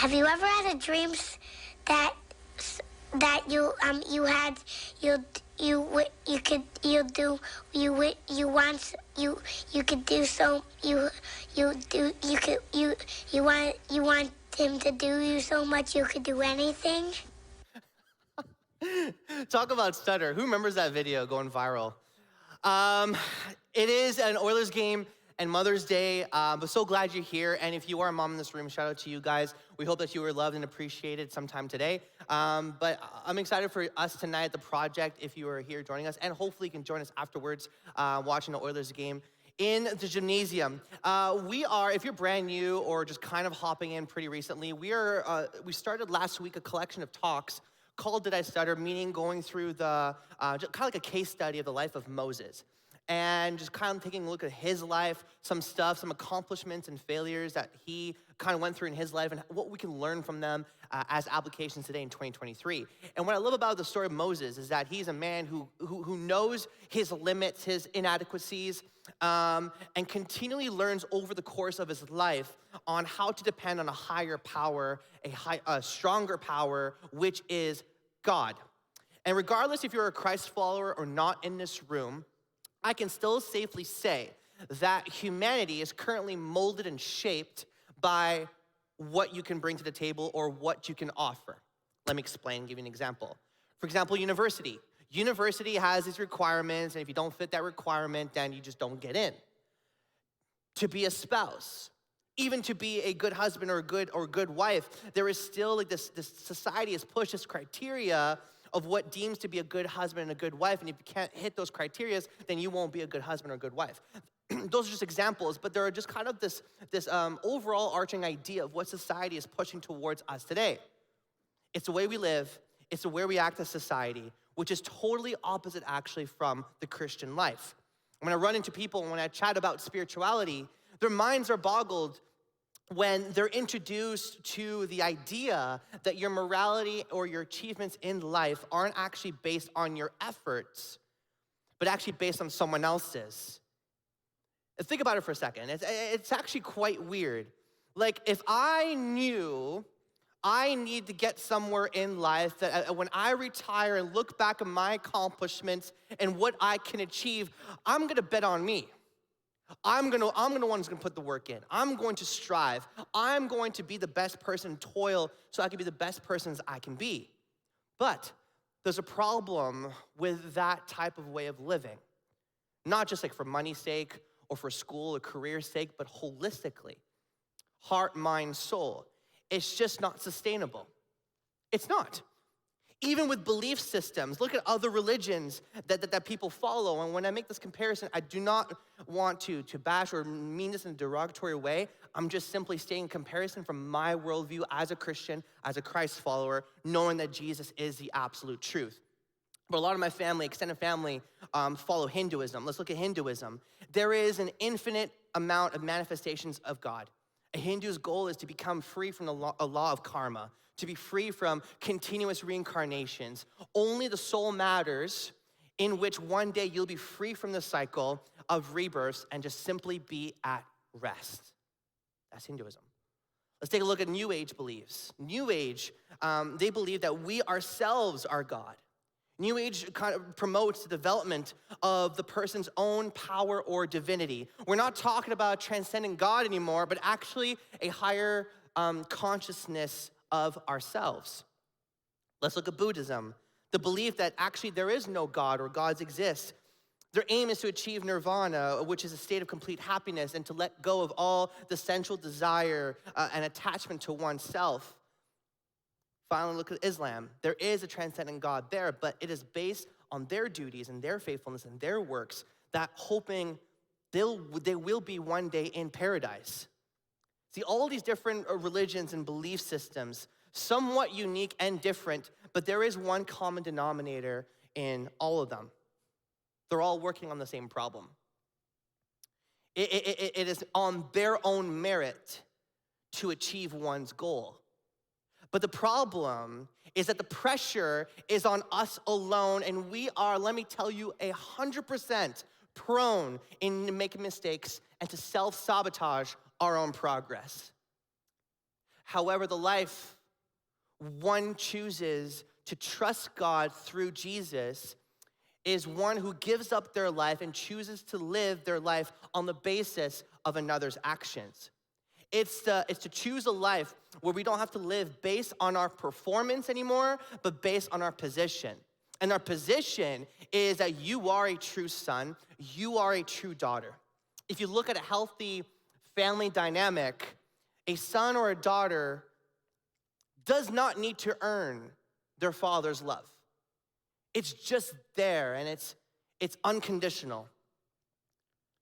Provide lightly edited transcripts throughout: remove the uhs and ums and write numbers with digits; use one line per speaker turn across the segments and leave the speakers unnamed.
Have you ever had a dream that that you had you you could you do you want you could do so you do you want him to do you so much you could do anything?
Talk about stutter. Who remembers that video going viral? Um, it is an Oilers game and Mother's Day, but so glad you're here. And if you are a mom in this room, shout out to you guys. We hope that you were loved and appreciated sometime today. But I'm excited for us tonight at The Project, if you are here joining us, and hopefully you can join us afterwards watching the Oilers game in the gymnasium. If you're brand new or just kind of hopping in pretty recently, we started last week a collection of talks called Did I Stutter, meaning going through the, kind of like a case study of the life of Moses. And just kind of taking a look at his life, some stuff, some accomplishments and failures that he kind of went through in his life and what we can learn from them as applications today in 2023. And what I love about the story of Moses is that he's a man who knows his limits, his inadequacies, and continually learns over the course of his life on how to depend on a higher power, a stronger power, which is God. And regardless if you're a Christ follower or not in this room, I can still safely say that humanity is currently molded and shaped by what you can bring to the table or what you can offer. Let me explain, give you an example. For example, university. University has these requirements, and if you don't fit that requirement, then you just don't get in. To be a spouse, even to be a good husband or a good wife, there is still like this society has pushed this criteria of what deems to be a good husband and a good wife, and if you can't hit those criteria, then you won't be a good husband or a good wife. Those are just examples, but there are just kind of this overall arching idea of what society is pushing towards us today. It's the way we live, it's the way we act as society, which is totally opposite actually from the Christian life. When I run into people and when I chat about spirituality, their minds are boggled when they're introduced to the idea that your morality or your achievements in life aren't actually based on your efforts, but actually based on someone else's. Think about it for a second. It's actually quite weird. Like, if I knew I need to get somewhere in life that when I retire and look back at my accomplishments and what I can achieve, I'm gonna bet on me. I'm the one who's gonna put the work in. I'm going to strive. I'm going to be the best person, toil, so I can be the best person as I can be. But there's a problem with that type of way of living. Not just like for money's sake or for school or career's sake, but holistically. Heart, mind, soul. It's just not sustainable. It's not. Even with belief systems, look at other religions that people follow. And when I make this comparison, I do not want to bash or mean this in a derogatory way. I'm just simply stating comparison from my worldview as a Christian, as a Christ follower, knowing that Jesus is the absolute truth. But a lot of my family, extended family, follow Hinduism. Let's look at Hinduism. There is an infinite amount of manifestations of God. A Hindu's goal is to become free from a law of karma, to be free from continuous reincarnations. Only the soul matters, in which one day you'll be free from the cycle of rebirths and just simply be at rest. That's Hinduism. Let's take a look at New Age beliefs. New Age, they believe that we ourselves are God. New Age kind of promotes the development of the person's own power or divinity. We're not talking about transcending God anymore, but actually a higher consciousness of ourselves. Let's look at Buddhism. The belief that actually there is no God or gods exist. Their aim is to achieve nirvana, which is a state of complete happiness, and to let go of all the sensual desire and attachment to oneself. Finally, look at Islam. There is a transcendent God there, but it is based on their duties and their faithfulness and their works, that hoping they will be one day in paradise. See, all these different religions and belief systems, somewhat unique and different, but there is one common denominator in all of them. They're all working on the same problem. It is on their own merit to achieve one's goal. But the problem is that the pressure is on us alone, and we are, let me tell you, 100% prone in making mistakes and to self-sabotage our own progress. However, the life one chooses to trust God through Jesus is one who gives up their life and chooses to live their life on the basis of another's actions. It's to choose a life where we don't have to live based on our performance anymore, but based on our position. And our position is that you are a true son, you are a true daughter. If you look at a healthy family dynamic, a son or a daughter does not need to earn their father's love. It's just there, and it's unconditional.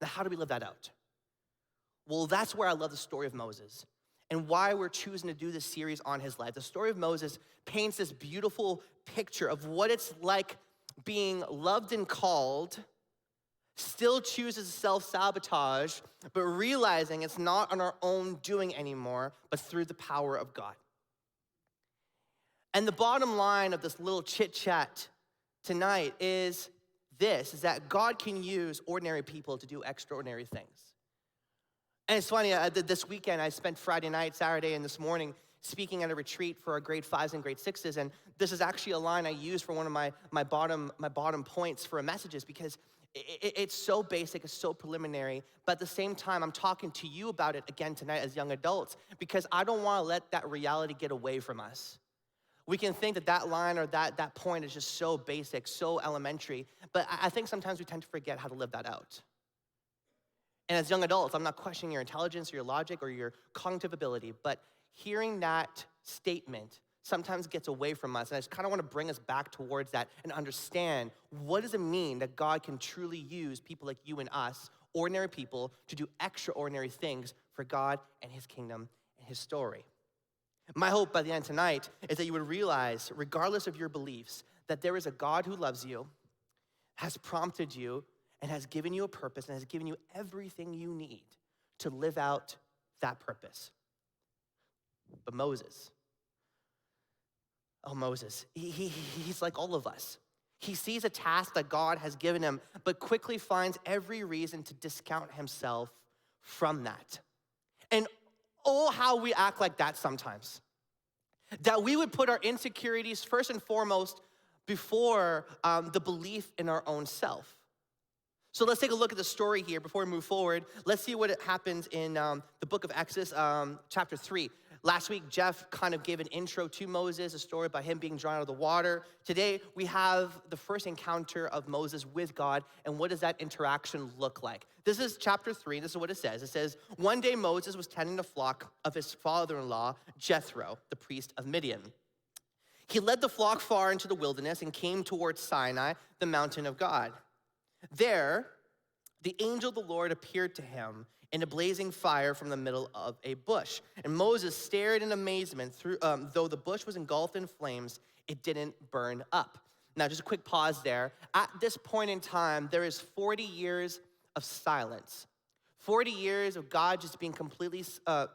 Now, how do we live that out? Well, that's where I love the story of Moses and why we're choosing to do this series on his life. The story of Moses paints this beautiful picture of what it's like being loved and called, still chooses self-sabotage, but realizing it's not on our own doing anymore, but through the power of God. And the bottom line of this little chit-chat tonight is that God can use ordinary people to do extraordinary things. And it's funny, this weekend I spent Friday night, Saturday, and this morning speaking at a retreat for our grade 5s and grade 6s, and this is actually a line I use for one of my bottom points for messages because it's so basic, it's so preliminary, but at the same time, I'm talking to you about it again tonight as young adults because I don't want to let that reality get away from us. We can think that line or that point is just so basic, so elementary, but I think sometimes we tend to forget how to live that out. And as young adults, I'm not questioning your intelligence or your logic or your cognitive ability, but hearing that statement sometimes gets away from us. And I just kind of want to bring us back towards that and understand what does it mean that God can truly use people like you and us, ordinary people, to do extraordinary things for God and his kingdom and his story. My hope by the end tonight is that you would realize, regardless of your beliefs, that there is a God who loves you, has prompted you, and has given you a purpose and has given you everything you need to live out that purpose. But Moses, he's like all of us. He sees a task that God has given him, but quickly finds every reason to discount himself from that. And oh, how we act like that sometimes. That we would put our insecurities first and foremost before the belief in our own self. So let's take a look at the story here before we move forward. Let's see what happens in the book of Exodus, chapter 3. Last week, Jeff kind of gave an intro to Moses, a story about him being drawn out of the water. Today, we have the first encounter of Moses with God, and what does that interaction look like? This is chapter 3, this is what it says. It says, one day Moses was tending the flock of his father-in-law, Jethro, the priest of Midian. He led the flock far into the wilderness and came towards Sinai, the mountain of God. There, the angel of the Lord appeared to him in a blazing fire from the middle of a bush. And Moses stared in amazement through, though the bush was engulfed in flames, it didn't burn up. Now, just a quick pause there. At this point in time, there is 40 years of silence. 40 years of God just being completely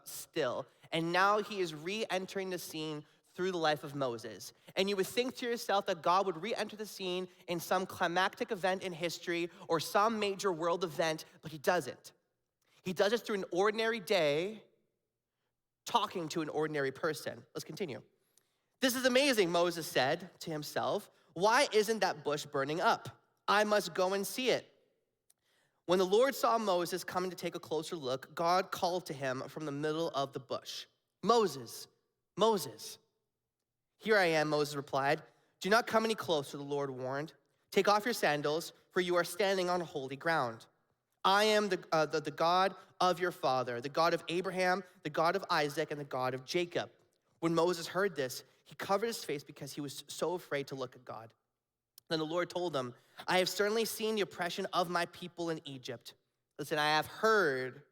still. And now he is re-entering the scene through the life of Moses. And you would think to yourself that God would re-enter the scene in some climactic event in history or some major world event, but he doesn't. He does it through an ordinary day, talking to an ordinary person. Let's continue. This is amazing, Moses said to himself. Why isn't that bush burning up? I must go and see it. When the Lord saw Moses coming to take a closer look, God called to him from the middle of the bush. Moses, Moses. Here I am, Moses replied. Do not come any closer, the Lord warned. Take off your sandals, for you are standing on holy ground. I am the God of your father, the God of Abraham, the God of Isaac, and the God of Jacob. When Moses heard this, he covered his face because he was so afraid to look at God. Then the Lord told him, I have certainly seen the oppression of my people in Egypt. Listen, I have heard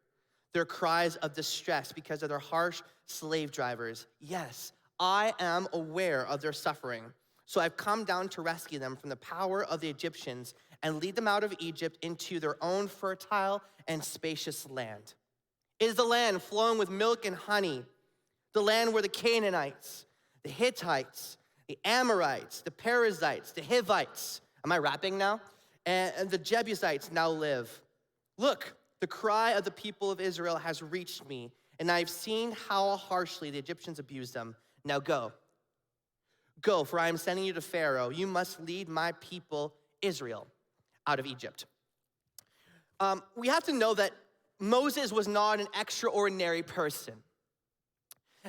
their cries of distress because of their harsh slave drivers. Yes, I am aware of their suffering. So I've come down to rescue them from the power of the Egyptians and lead them out of Egypt into their own fertile and spacious land. It is the land flowing with milk and honey, the land where the Canaanites, the Hittites, the Amorites, the Perizzites, the Hivites, am I rapping now? And the Jebusites now live. Look, the cry of the people of Israel has reached me, and I've seen how harshly the Egyptians abused them. Now go. Go, for I am sending you to Pharaoh. You must lead my people, Israel, out of Egypt. We have to know that Moses was not an extraordinary person.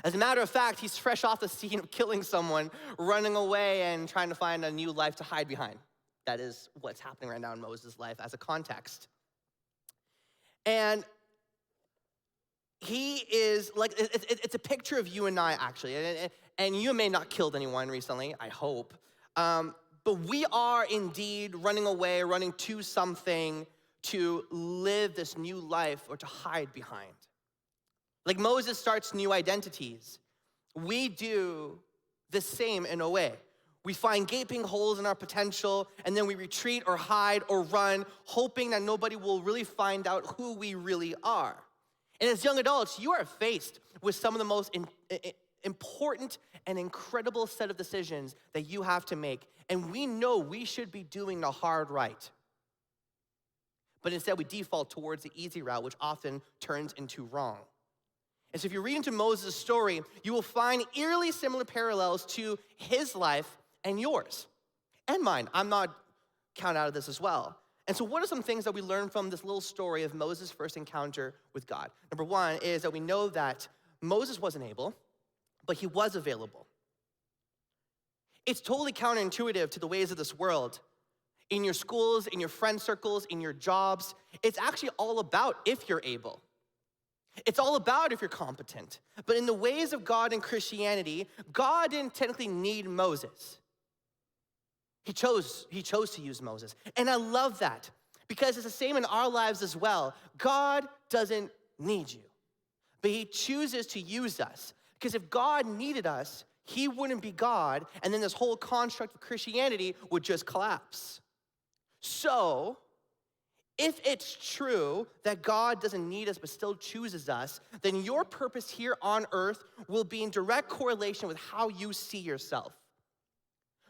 As a matter of fact, he's fresh off the scene of killing someone, running away and trying to find a new life to hide behind. That is what's happening right now in Moses' life as a context. And he is like, it's a picture of you and I, actually. And you may not killed anyone recently, I hope. But we are indeed running away, running to something to live this new life or to hide behind. Like Moses starts new identities. We do the same in a way. We find gaping holes in our potential, and then we retreat or hide or run, hoping that nobody will really find out who we really are. And as young adults, you are faced with some of the most important and incredible set of decisions that you have to make. And we know we should be doing the hard right. But instead we default towards the easy route, which often turns into wrong. And so if you read into Moses' story, you will find eerily similar parallels to his life and yours and mine. I'm not counted out of this as well. And so what are some things that we learn from this little story of Moses' first encounter with God? Number one is that we know that Moses wasn't able, but he was available. It's totally counterintuitive to the ways of this world. In your schools, in your friend circles, in your jobs, it's actually all about if you're able. It's all about if you're competent. But in the ways of God and Christianity, God didn't technically need Moses. He chose to use Moses. And I love that because it's the same in our lives as well. God doesn't need you, but he chooses to use us. Because if God needed us, he wouldn't be God, and then this whole construct of Christianity would just collapse. So, if it's true that God doesn't need us but still chooses us, then your purpose here on earth will be in direct correlation with how you see yourself.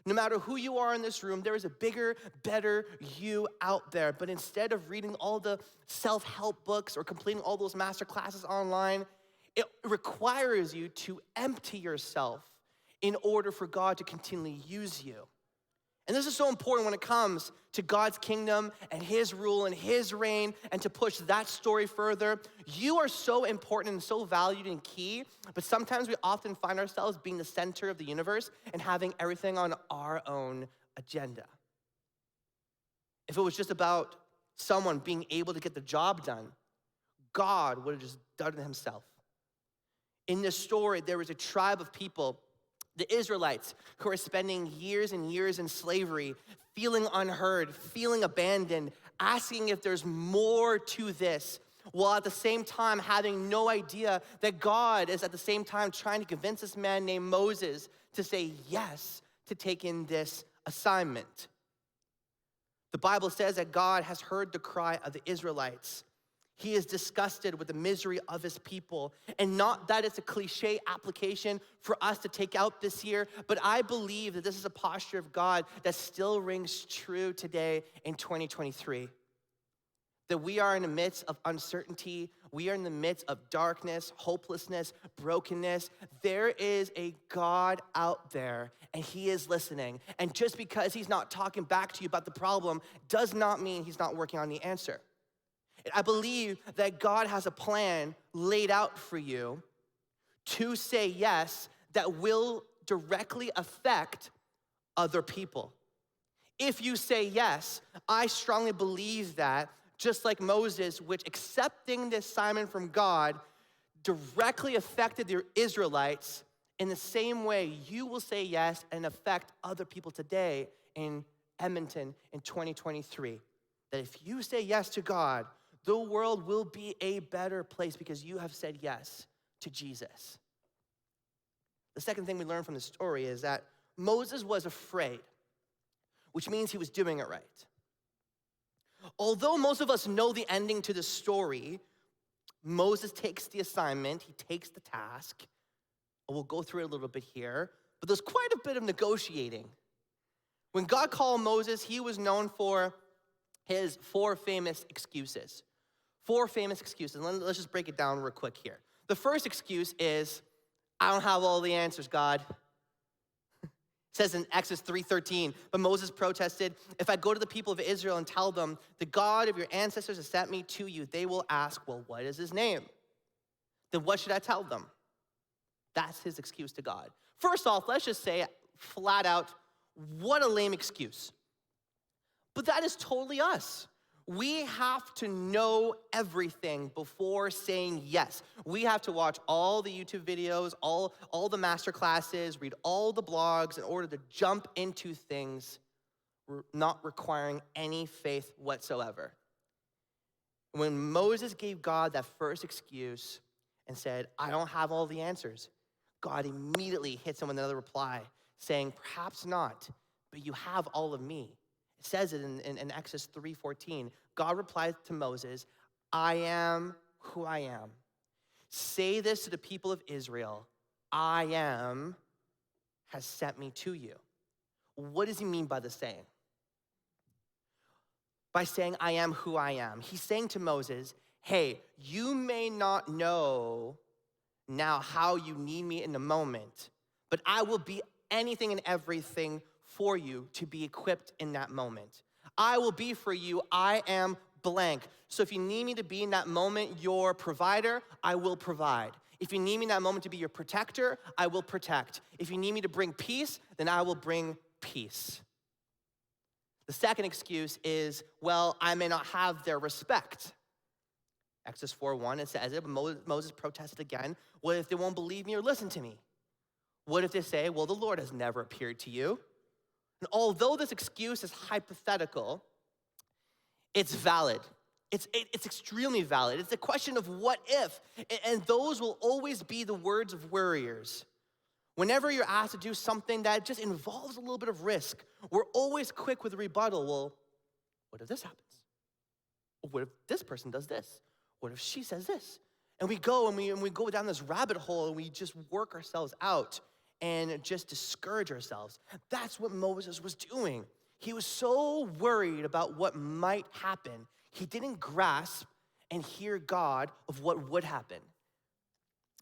No matter who you are in this room, there is a bigger, better you out there. But instead of reading all the self-help books or completing all those master classes online, it requires you to empty yourself in order for God to continually use you. And this is so important when it comes to God's kingdom and his rule and his reign and to push that story further. You are so important and so valued and key, but sometimes we often find ourselves being the center of the universe and having everything on our own agenda. If it was just about someone being able to get the job done, God would have just done it himself. In this story, there was a tribe of people, the Israelites, who are spending years and years in slavery, feeling unheard, feeling abandoned, asking if there's more to this, while at the same time having no idea that God is at the same time trying to convince this man named Moses to say yes to take in this assignment. The Bible says that God has heard the cry of the Israelites. He is disgusted with the misery of his people. And not that it's a cliche application for us to take out this year, but I believe that this is a posture of God that still rings true today in 2023. That we are in the midst of uncertainty, we are in the midst of darkness, hopelessness, brokenness. There is a God out there, and he is listening. And just because he's not talking back to you about the problem does not mean he's not working on the answer. I believe that God has a plan laid out for you to say yes that will directly affect other people. If you say yes, I strongly believe that, just like Moses, which accepting the assignment from God directly affected the Israelites, in the same way you will say yes and affect other people today in Edmonton in 2023. That if you say yes to God, the world will be a better place because you have said yes to Jesus. The second thing we learn from this story is that Moses was afraid, which means he was doing it right. Although most of us know the ending to the story, Moses takes the assignment, he takes the task. We'll go through it a little bit here, but there's quite a bit of negotiating. When God called Moses, he was known for his four famous excuses. Let's just break it down real quick here. The first excuse is, I don't have all the answers, God. It says in Exodus 3:13, but Moses protested, if I go to the people of Israel and tell them, the God of your ancestors has sent me to you, they will ask, well, what is his name? Then what should I tell them? That's his excuse to God. First off, let's just say flat out, what a lame excuse. But that is totally us. We have to know everything before saying yes. We have to watch all the YouTube videos, all the master classes, read all the blogs in order to jump into things not requiring any faith whatsoever. When Moses gave God that first excuse and said, I don't have all the answers, God immediately hits him with another reply saying, perhaps not, but you have all of me. It says it in Exodus 3:14. God replied to Moses, I am who I am. Say this to the people of Israel, I am has sent me to you. What does he mean by the saying? By saying, I am who I am. He's saying to Moses, hey, you may not know now how you need me in the moment, but I will be anything and everything for you to be equipped in that moment. I will be for you, I am blank. So if you need me to be in that moment your provider, I will provide. If you need me in that moment to be your protector, I will protect. If you need me to bring peace, then I will bring peace. The second excuse is, well, I may not have their respect. Exodus 4:1, it says it, but Moses protested again. What if they won't believe me or listen to me? What if they say, well, the Lord has never appeared to you? And although this excuse is hypothetical, it's valid. It's extremely valid. It's a question of what if, and those will always be the words of worriers. Whenever you're asked to do something that just involves a little bit of risk, we're always quick with a rebuttal. Well, what if this happens? What if this person does this? What if she says this? And we go and we go down this rabbit hole and we just work ourselves out and just discourage ourselves. That's what Moses was doing. He was so worried about what might happen, he didn't grasp and hear God of what would happen.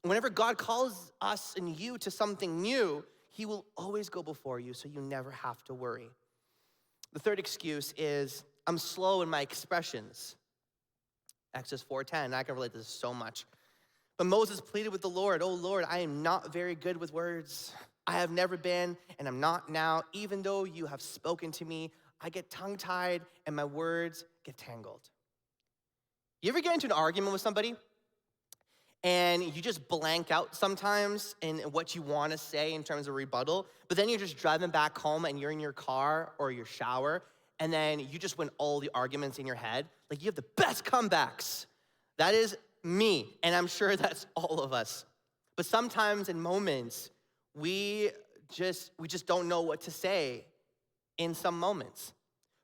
Whenever God calls us and you to something new, he will always go before you, so you never have to worry. The third excuse is, I'm slow in my expressions. Exodus 4:10, I can relate to this so much. But Moses pleaded with the Lord, oh Lord, I am not very good with words. I have never been, and I'm not now. Even though you have spoken to me, I get tongue-tied and my words get tangled. You ever get into an argument with somebody and you just blank out sometimes in what you want to say in terms of rebuttal, but then you're just driving back home and you're in your car or your shower, and then you just win all the arguments in your head? Like, you have the best comebacks. That is me, and I'm sure that's all of us. But sometimes in moments, we just don't know what to say in some moments.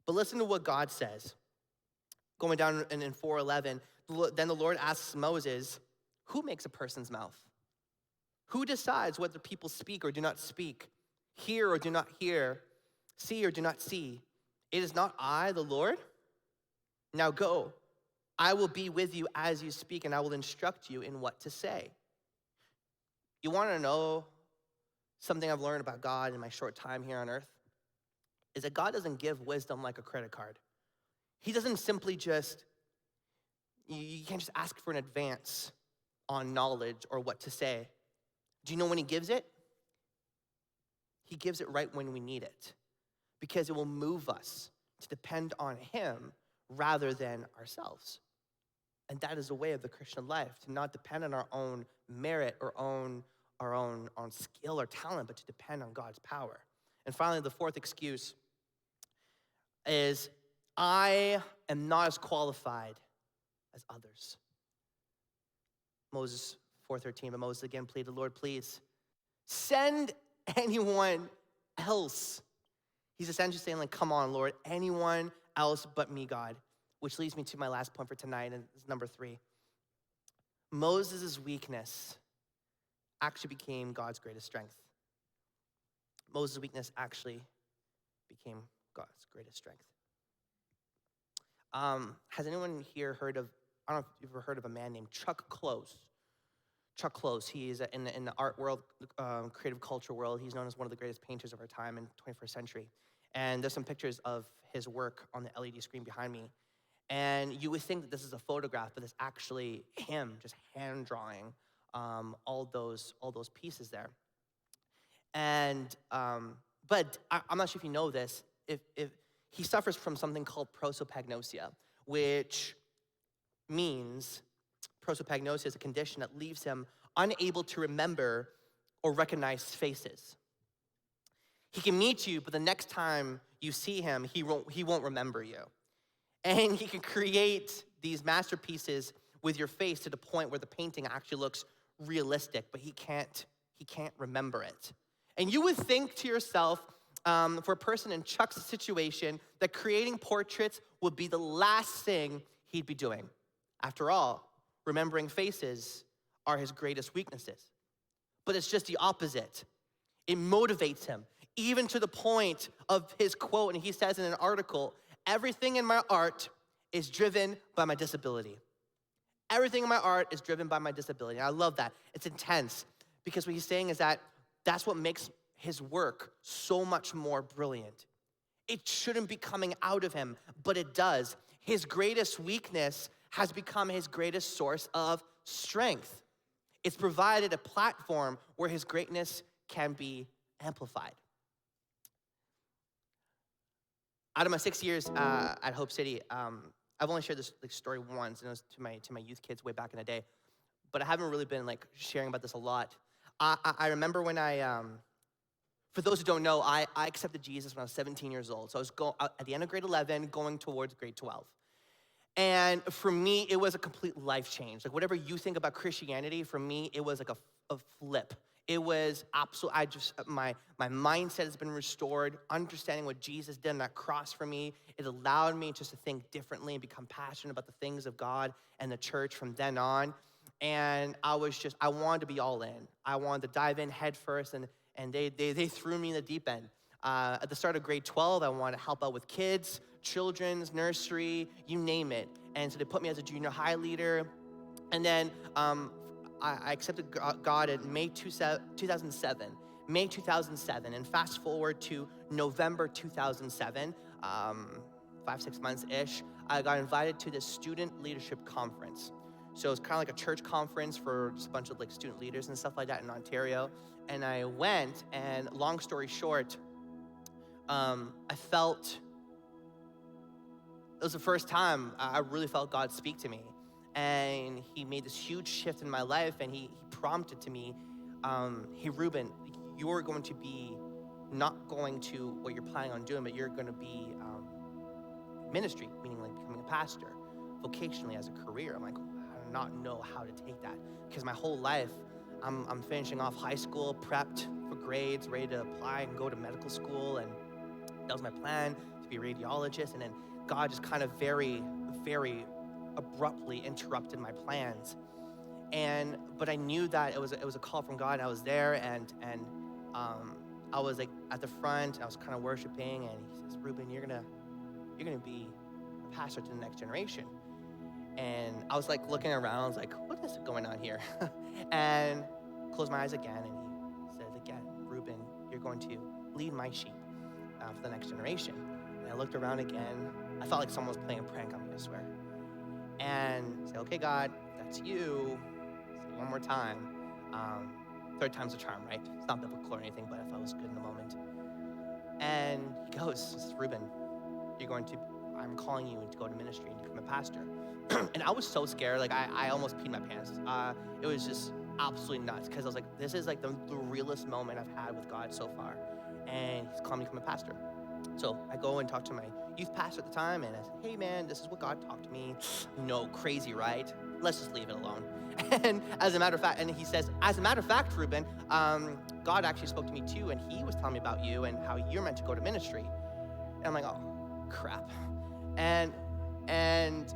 But listen to what God says. Going down in 4:11, then the Lord asks Moses, who makes a person's mouth? Who decides whether people speak or do not speak, hear or do not hear, see or do not see? It is not I, the Lord? Now go. I will be with you as you speak, and I will instruct you in what to say. You want to know something I've learned about God in my short time here on earth? Is that God doesn't give wisdom like a credit card. He doesn't simply just, you can't just ask for an advance on knowledge or what to say. Do you know when he gives it? He gives it right when we need it, because it will move us to depend on him rather than ourselves. And that is the way of the Christian life, to not depend on our own merit or our own skill or talent, but to depend on God's power. And finally, the fourth excuse is, I am not as qualified as others. Moses 4:13, but Moses again pleaded, Lord, please send anyone else. He's essentially saying, like, come on, Lord, anyone else but me, God. Which leads me to my last point for tonight, and it's number 3. Moses' weakness actually became God's greatest strength. Moses' weakness actually became God's greatest strength. Has anyone here heard of, I don't know if you've ever heard of a man named Chuck Close. Chuck Close. He is in the art world, creative culture world. He's known as one of the greatest painters of our time in the 21st century. And there's some pictures of his work on the LED screen behind me. And you would think that this is a photograph, but it's actually him just hand drawing all those pieces there. And but I'm not sure if you know this. If he suffers from something called prosopagnosia, which means prosopagnosia is a condition that leaves him unable to remember or recognize faces. He can meet you, but the next time you see him, he won't remember you. And he can create these masterpieces with your face to the point where the painting actually looks realistic, but he can't remember it. And you would think to yourself, for a person in Chuck's situation, that creating portraits would be the last thing he'd be doing. After all, remembering faces are his greatest weaknesses. But it's just the opposite. It motivates him, even to the point of his quote, and he says in an article, "Everything in my art is driven by my disability." Everything in my art is driven by my disability. And I love that. It's intense, because what he's saying is that that's what makes his work so much more brilliant. It shouldn't be coming out of him, but it does. His greatest weakness has become his greatest source of strength. It's provided a platform where his greatness can be amplified. Out of my 6 years at Hope City, I've only shared this story once, and it was to my youth kids way back in the day. But I haven't really been sharing about this a lot. I remember when for those who don't know, I accepted Jesus when I was 17 years old. So I was at the end of grade 11, going towards grade 12. And for me, it was a complete life change. Whatever you think about Christianity, for me, it was a flip. It was absolute. My mindset has been restored. Understanding what Jesus did on that cross for me, it allowed me just to think differently and become passionate about the things of God and the church from then on. And I wanted to be all in. I wanted to dive in head first, and they threw me in the deep end. At the start of grade 12, I wanted to help out with kids, children's, nursery, you name it. And so they put me as a junior high leader. And then I accepted God in May 2007. May 2007, and fast forward to November 2007, 5-6 months-ish, I got invited to this student leadership conference. So it's kind of like a church conference for just a bunch of student leaders and stuff like that in Ontario. And I went, and long story short, I felt, it was the first time I really felt God speak to me. And he made this huge shift in my life, and he prompted to me, hey, Ruben, you're going to be not going to what you're planning on doing, but you're going to be ministry, meaning becoming a pastor, vocationally as a career. I'm like, I do not know how to take that, because my whole life, I'm finishing off high school, prepped for grades, ready to apply and go to medical school, and that was my plan, to be a radiologist. And then God just kind of very, very abruptly interrupted my plans. But I knew that it was a call from God, and I was there, and I was at the front, I was kind of worshiping, and he says, Ruben, you're gonna be a pastor to the next generation. And I was looking around, I was like, what is going on here? And closed my eyes again, and he says again, Ruben, you're going to lead my sheep for the next generation. And I looked around again. I felt like someone was playing a prank on me, I swear. And I said, okay, God, that's you. Say it one more time. Third time's a charm, right? It's not biblical or anything, but I felt it was good in the moment. And he says, Ruben, I'm calling you to go to ministry and become a pastor. And I was so scared, I almost peed my pants. It was just absolutely nuts, because I was like, this is the realest moment I've had with God so far. And he's calling me to become a pastor. So I go and talk to my youth pastor at the time, and I said, hey man, this is what God talked to me. No, crazy, right? Let's just leave it alone. And as a matter of fact, and he says, as a matter of fact, Ruben, God actually spoke to me too, and he was telling me about you and how you're meant to go to ministry. And I'm like, oh, crap. And as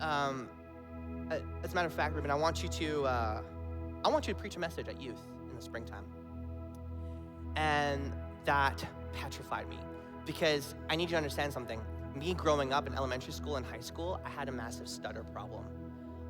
a matter of fact, Ruben, I want you to preach a message at youth in the springtime. And that petrified me, because I need you to understand something. Me growing up in elementary school and high school, I had a massive stutter problem.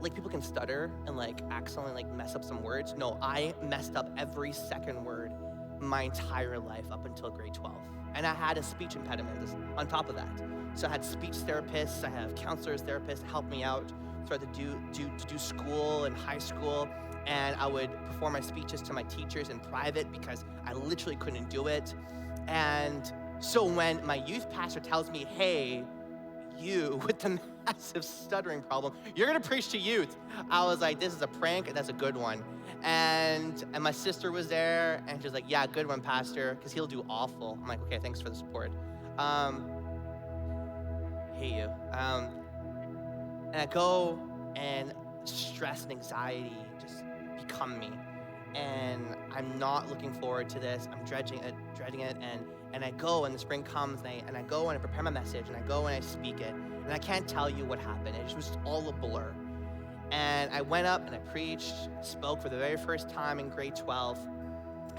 like people can stutter and like accidentally like mess up some words. No, I messed up every second word my entire life up until grade 12. And I had a speech impediment on top of that. So I had speech therapists, I have counselors, therapists help me out. So I had to do school and high school, and I would perform my speeches to my teachers in private because I literally couldn't do it. And so when my youth pastor tells me, hey, you with the massive stuttering problem, you're gonna preach to youth, I was like, this is a prank, and that's a good one. And my sister was there, and she was like, yeah, good one, pastor, because he'll do awful. I'm like, okay, thanks for the support. Hate you. And I go, and stress and anxiety just become me. And I'm not looking forward to this. I'm dreading it, and I go, and the spring comes, and I go, and I prepare my message, and I go, and I speak it, and I can't tell you what happened. It was just all a blur. And I went up, and I preached, spoke for the very first time in grade 12,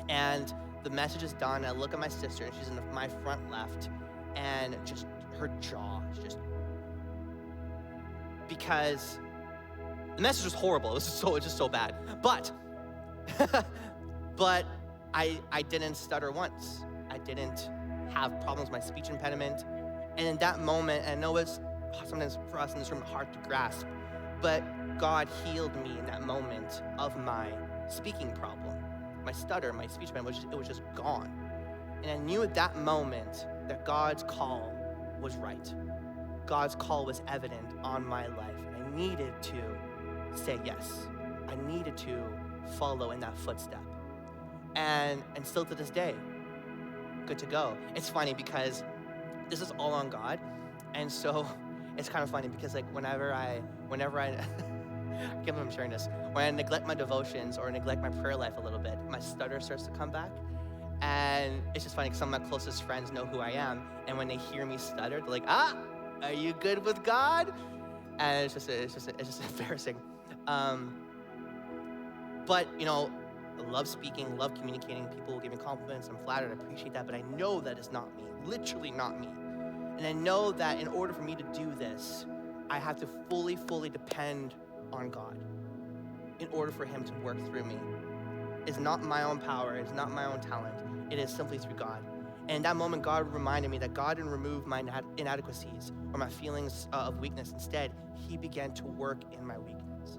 and the message is done. I look at my sister, and she's in my front left, and just her jaw is just, because the message was horrible. It was just so bad. But I didn't stutter once. I didn't have problems with my speech impediment. And in that moment, and I know it's sometimes for us in this room hard to grasp, but God healed me in that moment of my speaking problem. My stutter, my speech impediment, it was just gone. And I knew at that moment that God's call was right. God's call was evident on my life. And I needed to say yes. I needed to follow in that footstep. And still to this day, good to go. It's funny because this is all on God. And so it's kind of funny because like whenever I I can't believe I'm sharing this. When I neglect my devotions or neglect my prayer life a little bit, my stutter starts to come back. And it's just funny because some of my closest friends know who I am. And when they hear me stutter, they're like, are you good with God? And it's just embarrassing. But you know, I love speaking, love communicating. People will give me compliments. I'm flattered, I appreciate that. But I know that it's not me, literally not me. And I know that in order for me to do this, I have to fully depend on God in order for him to work through me. It's not my own power, it's not my own talent. It is simply through God. And in that moment, God reminded me that God didn't remove my inadequacies or my feelings of weakness. Instead, he began to work in my weakness.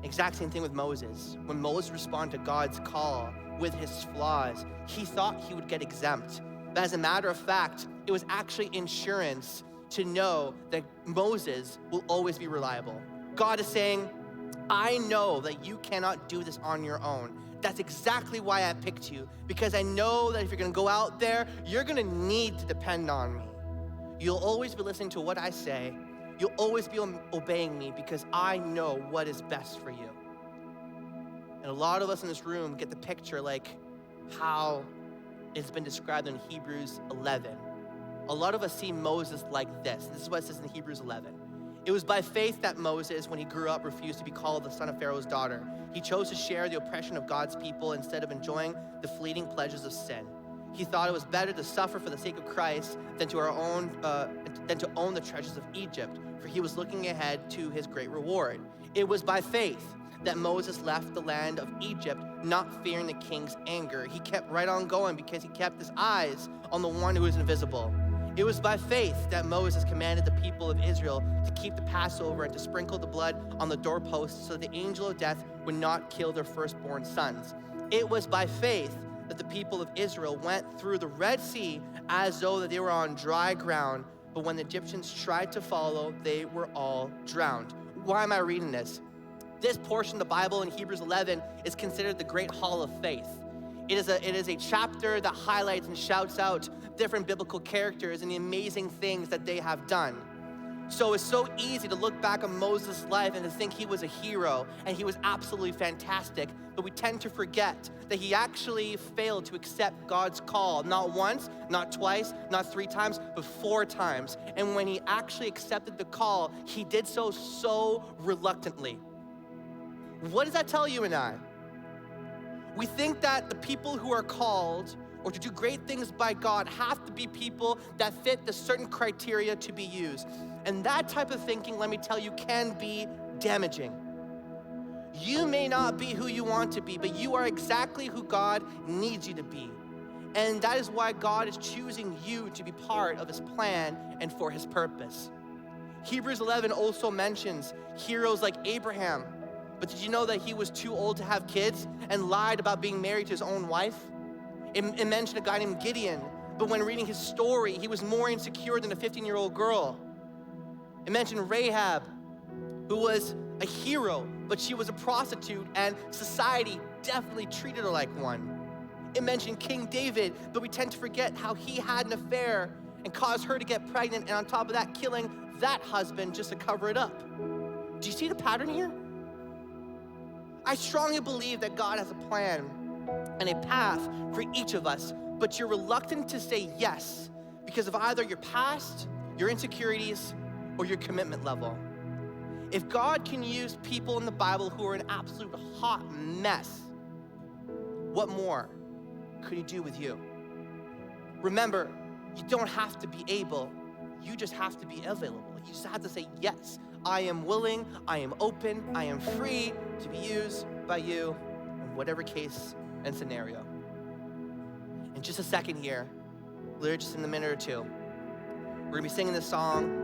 Exact same thing with Moses. When Moses responded to God's call with his flaws, he thought he would get exempt. But as a matter of fact, it was actually insurance to know that Moses will always be reliable. God is saying, I know that you cannot do this on your own. That's exactly why I picked you, because I know that if you're gonna go out there, you're gonna need to depend on me. You'll always be listening to what I say. You'll always be obeying me because I know what is best for you. And a lot of us in this room get the picture like how it's been described in Hebrews 11. A lot of us see Moses like this. This is what it says in Hebrews 11. It was by faith that Moses, when he grew up, refused to be called the son of Pharaoh's daughter. He chose to share the oppression of God's people instead of enjoying the fleeting pleasures of sin. He thought it was better to suffer for the sake of Christ than to own the treasures of Egypt, for he was looking ahead to his great reward. It was by faith that Moses left the land of Egypt, not fearing the king's anger. He kept right on going because he kept his eyes on the one who is invisible. It was by faith that Moses commanded the people of Israel to keep the Passover and to sprinkle the blood on the doorposts so that the angel of death would not kill their firstborn sons. It was by faith that the people of Israel went through the Red Sea as though that they were on dry ground, but when the Egyptians tried to follow, they were all drowned. Why am I reading this? This portion of the Bible in Hebrews 11 is considered the Great Hall of Faith. It is a chapter that highlights and shouts out different biblical characters and the amazing things that they have done. So it's so easy to look back on Moses' life and to think he was a hero and he was absolutely fantastic, but we tend to forget that he actually failed to accept God's call, not once, not twice, not 3 times, but 4 times. And when he actually accepted the call, he did so reluctantly. What does that tell you and I? We think that the people who are called or to do great things by God have to be people that fit the certain criteria to be used. And that type of thinking, let me tell you, can be damaging. You may not be who you want to be, but you are exactly who God needs you to be. And that is why God is choosing you to be part of his plan and for his purpose. Hebrews 11 also mentions heroes like Abraham. But did you know that he was too old to have kids and lied about being married to his own wife? It mentioned a guy named Gideon, but when reading his story, he was more insecure than a 15-year-old girl. It mentioned Rahab, who was a hero, but she was a prostitute, and society definitely treated her like one. It mentioned King David, but we tend to forget how he had an affair and caused her to get pregnant, and on top of that, killing that husband just to cover it up. Do you see the pattern here? I strongly believe that God has a plan and a path for each of us, but you're reluctant to say yes because of either your past, your insecurities, or your commitment level. If God can use people in the Bible who are an absolute hot mess, what more could he do with you? Remember, you don't have to be able, you just have to be available. You just have to say, yes, I am willing, I am open, I am free to be used by you in whatever case and scenario. In just a second here, literally just in a minute or two, we're gonna be singing this song,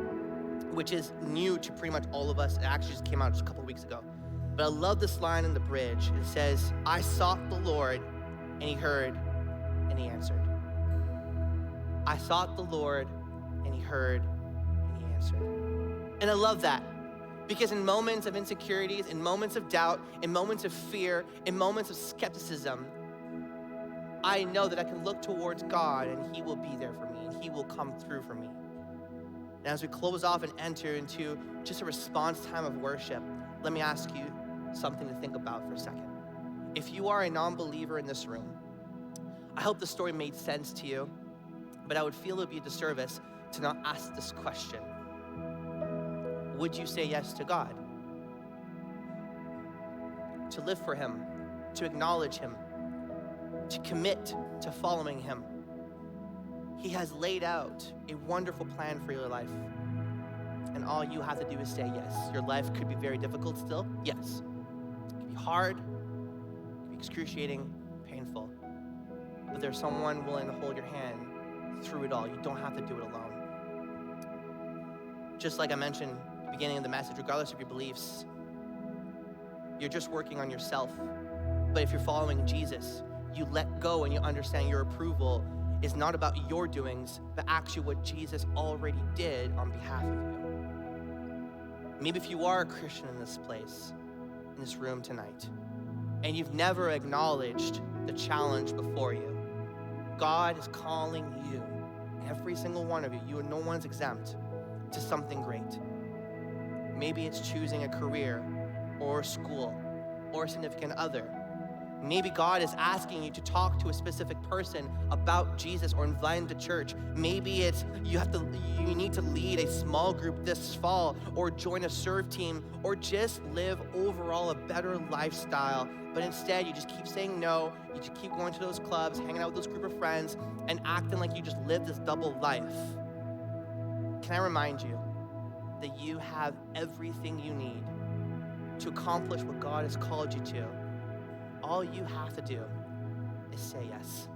which is new to pretty much all of us. It actually just came out just a couple of weeks ago. But I love this line in the bridge. It says, I sought the Lord, and he heard, and he answered. I sought the Lord, and he heard, and he answered. And I love that, because in moments of insecurities, in moments of doubt, in moments of fear, in moments of skepticism, I know that I can look towards God and he will be there for me and he will come through for me. And as we close off and enter into just a response time of worship, let me ask you something to think about for a second. If you are a non-believer in this room, I hope the story made sense to you, but I would feel it would be a disservice to not ask this question. Would you say yes to God? To live for him, to acknowledge him, to commit to following him. He has laid out a wonderful plan for your life. And all you have to do is say yes. Your life could be very difficult still, yes. It could be hard, it could be excruciating, painful. But there's someone willing to hold your hand through it all. You don't have to do it alone. Just like I mentioned at the beginning of the message, regardless of your beliefs, you're just working on yourself. But if you're following Jesus, you let go and you understand your approval is not about your doings, but actually what Jesus already did on behalf of you. Maybe if you are a Christian in this place, in this room tonight, and you've never acknowledged the challenge before you, God is calling you, every single one of you, no one's exempt, to something great. Maybe it's choosing a career or a school or a significant other. Maybe God is asking you to talk to a specific person about Jesus or invite them to church. Maybe it's you need to lead a small group this fall or join a serve team or just live overall a better lifestyle. But instead, you just keep saying no. You just keep going to those clubs, hanging out with those group of friends, and acting like you just live this double life. Can I remind you that you have everything you need to accomplish what God has called you to? All you have to do is say yes.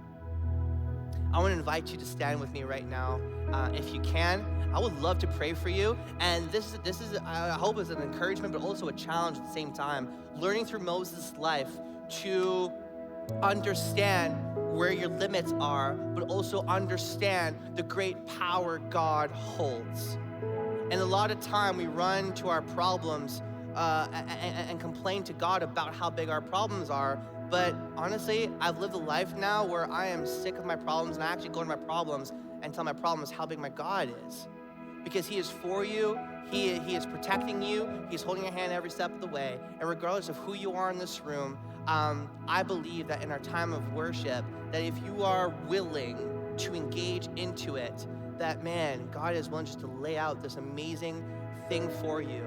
I want to invite you to stand with me right now. If you can, I would love to pray for you. And this is I hope is an encouragement, but also a challenge at the same time. Learning through Moses' life to understand where your limits are, but also understand the great power God holds. And a lot of time we run to our problems and complain to God about how big our problems are. But honestly, I've lived a life now where I am sick of my problems, and I actually go to my problems and tell my problems how big my God is. Because he is for you, he is protecting you, he's holding your hand every step of the way. And regardless of who you are in this room, I believe that in our time of worship, that if you are willing to engage into it, that man, God is willing just to lay out this amazing thing for you.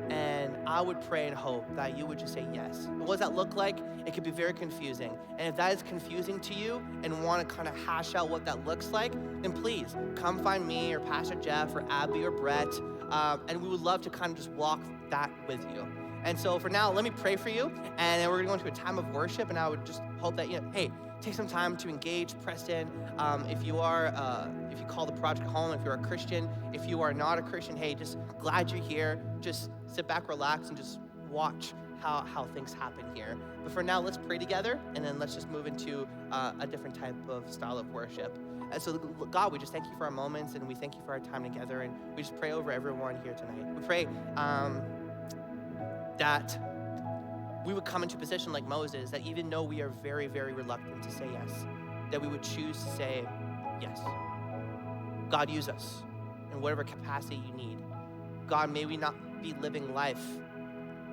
And I would pray and hope that you would just say yes. And what does that look like? It could be very confusing. And if that is confusing to you and want to kind of hash out what that looks like, then please come find me or Pastor Jeff or Abby or Brett. And we would love to kind of just walk that with you. And so for now, let me pray for you, and then we're gonna go into a time of worship, and I would just hope that, hey, take some time to engage, press in. If you call the project home, if you're a Christian, if you are not a Christian, hey, just glad you're here. Just sit back, relax, and just watch how things happen here. But for now, let's pray together, and then let's just move into a different type of style of worship. And so, God, we just thank you for our moments, and we thank you for our time together, and we just pray over everyone here tonight. We pray that we would come into a position like Moses, that even though we are very, very reluctant to say yes, that we would choose to say yes. God, use us in whatever capacity you need. God, may we not be living life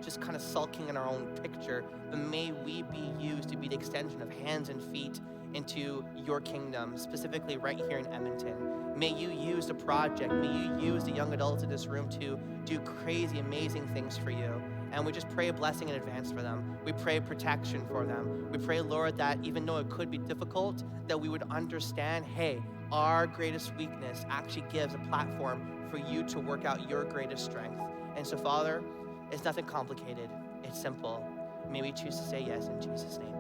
just kind of sulking in our own picture, but may we be used to be the extension of hands and feet into your kingdom, specifically right here in Edmonton. May you use the project, may you use the young adults in this room to do crazy, amazing things for you. And we just pray a blessing in advance for them. We pray protection for them. We pray, Lord, that even though it could be difficult, that we would understand, hey, our greatest weakness actually gives a platform for you to work out your greatest strength. And so, Father, it's nothing complicated. It's simple. May we choose to say yes in Jesus' name.